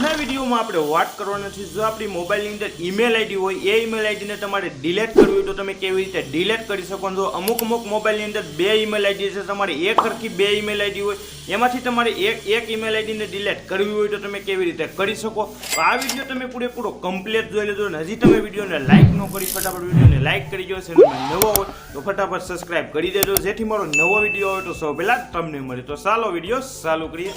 આજના વિડીયોમાં આપણે વાત કરવાના છે જો આપણી મોબાઈલની અંદર ઈમેલ આઈડી હોય એ ઈમેલ આઈડીને તમારે ડિલીટ કરવી હોય તો તમે કેવી રીતે ડિલીટ કરી શકો છો। અમુક મોબાઈલની અંદર બે ઈમેલ આઈડી છે, તમારે એક સરખી બે ઈમેલ આઈડી હોય એમાંથી તમારે એક ઈમેલ આઈડીને ડિલીટ કરવી હોય તો તમે કેવી રીતે કરી શકો। તો આ વિડીયો તમે પૂરેપૂરો કમ્પ્લીટ જોઈ લેજો અને હજી તમે વિડીયોને લાઈક ન કરી ફટાફટ વિડીયોને લાઈક કરી દો। ચેનલમાં નવો હોય તો ફટાફટ સબસ્ક્રાઇબ કરી દેજો જેથી મારો નવો વિડીયો આવે તો સૌ પહેલા તમને મળે। તો ચાલો વિડીયો ચાલુ કરીએ।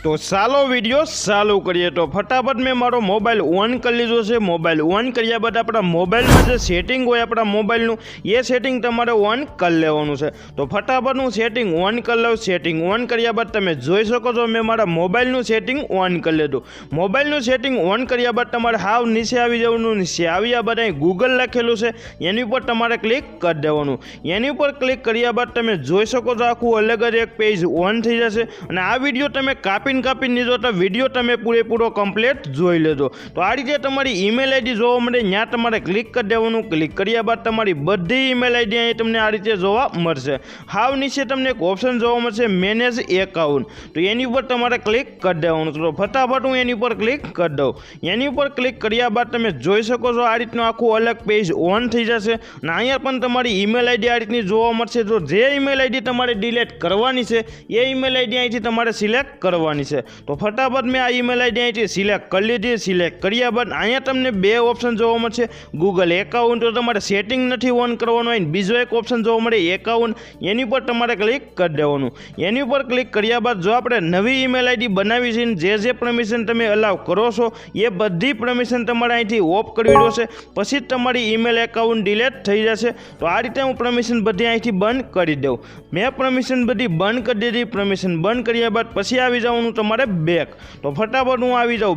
तो चालो वीडियो चालू करिए। तो फटाफट में मारो मोबाइल ऑन कर लीधो छे। मोबाइल ऑन कर्या बाद अपना मोबाइल में जो सेटिंग होय अपना मोबाइल नु ये सेटिंग तमारे ऑन कर लेवानुं छे। तो फटाफट हूँ सेटिंग ऑन कर लऊं। सेटिंग ऑन कर्या बाद तमे जोई शको छो मैं मारा मोबाइल नु सेटिंग ऑन कर लीधुं। मोबाइल नु सेटिंग ऑन कर्या बाद तमारे हाव नीचे आवी जवानुं। नीचे आव्या बाद अहीं गूगल लखेलुं छे एनी पर तमारे क्लिक कर देवानुं। एनी पर क्लिक कर्या बाद तमे जोई शको छो आखुं अलग ज एक पेज ऑन थई जशे अने आ विडियो तमे कापी लीधो तो विडियो तमे पूरेपूरो कम्प्लीट जोई लेजो। तो आ रीते तमारी ईमेल आईडी जोवा मळे त्यां तमारे क्लिक कर देवानुं। क्लिक कर्या बाद तमारी बधी ईमेल आईडी अहीं तमने आ रीते जोवा मळशे। हाव नीचे तमने एक ऑप्शन जोवा मळशे मैनेज एकाउंट। तो एनी पर तमारे क्लिक कर देवानुं। तो फटाफट हूँ एनी पर क्लिक कर दऊं। एनी पर क्लिक कर्या बाद तमे जोई शको छो आ रीतनुं आखुं अलग पेज ऑन थई जशे अने अहींया पण तमारी ईमेल आईडी आ रीतनी जोवा मळशे। जो जे ईमेल आईडी तमारे डिलीट करवानी छे ए ईमेल आईडी અહીંથી તમારે સિલેક્ટ કરવાની છે। तो फटाफट में आ ईमेल आईडी અહીંથી સિલેક્ટ કરી લીધી। સિલેક્ટ કર્યા બાદ અહીંયા તમને બે ઓપ્શન જોવા મળશે। ગૂગલ એકાઉન્ટ તો તમારે સેટિંગ નથી ઓન કરવાનું હોય। બીજો એક ઓપ્શન જોવા મળે એકાઉન્ટ, એની પર તમારે ક્લિક કરી દેવાનું। એની પર ક્લિક કર્યા બાદ જો આપણે નવી ઈમેલ આઈડી બનાવી છે જે પરમિશન તમે અલાઉ કરો છો એ બધી પરમિશન તમારે અહીંથી ઓફ કરવી રહેશે, પછી જ તમારી ઈમેલ એકાઉન્ટ ડિલીટ થઈ જશે। તો આ રીતે હું પરમિશન બધી અહીંથી બંધ કરી દઉં। મેં પરમિશન બધી બંધ કરી દીધી। પરમિશન બંધ કર્યા બાદ પછી આવી જવાનું તમારે બેક। तो फटाफट हूँ आई जाऊँ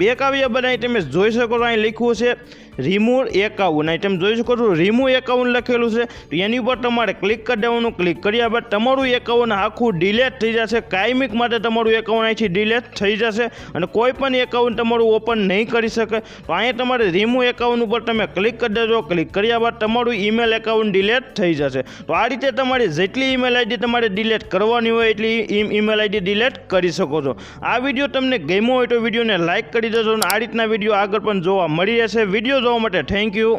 बेक आव्या बाद अहीं तमे जोई शको छो अहीं लख्युं छे रिमूव एकाउंट। अहीं तमे जोई शको छो रिमूव एकाउंट लखेलुं छे। तो एनी पर तमारे क्लिक कर देवानुं। क्लिक कर्या बाद तमारुं एकाउंट आखुं डिलीट थई जशे। कायमिक माटे तमारुं एकाउंट અહીંથી डिलीट थई जशे अने कोई पण एकाउंट तमारुं ओपन नहीं करी शके। तो अहीं तमारे रिमूव एकाउंट पर तमे क्लिक कर देजो। क्लिक कर्या बाद तमारुं ईमेल एकाउंट डिलीट थई जशे। तो आ रीते तमारी जेटली ईमेल आईडी तमारे डिलीट करवानी होय एटली ईमेल आईडी डिलीट करी शको छो। आ विडियो तमने गम्यो होय तो विडियोने लाइक करी देजो। आ रीतना विडियो आगळ पण जोवा मळी रहेशे। विडियो जोवा माटे थैंक यू।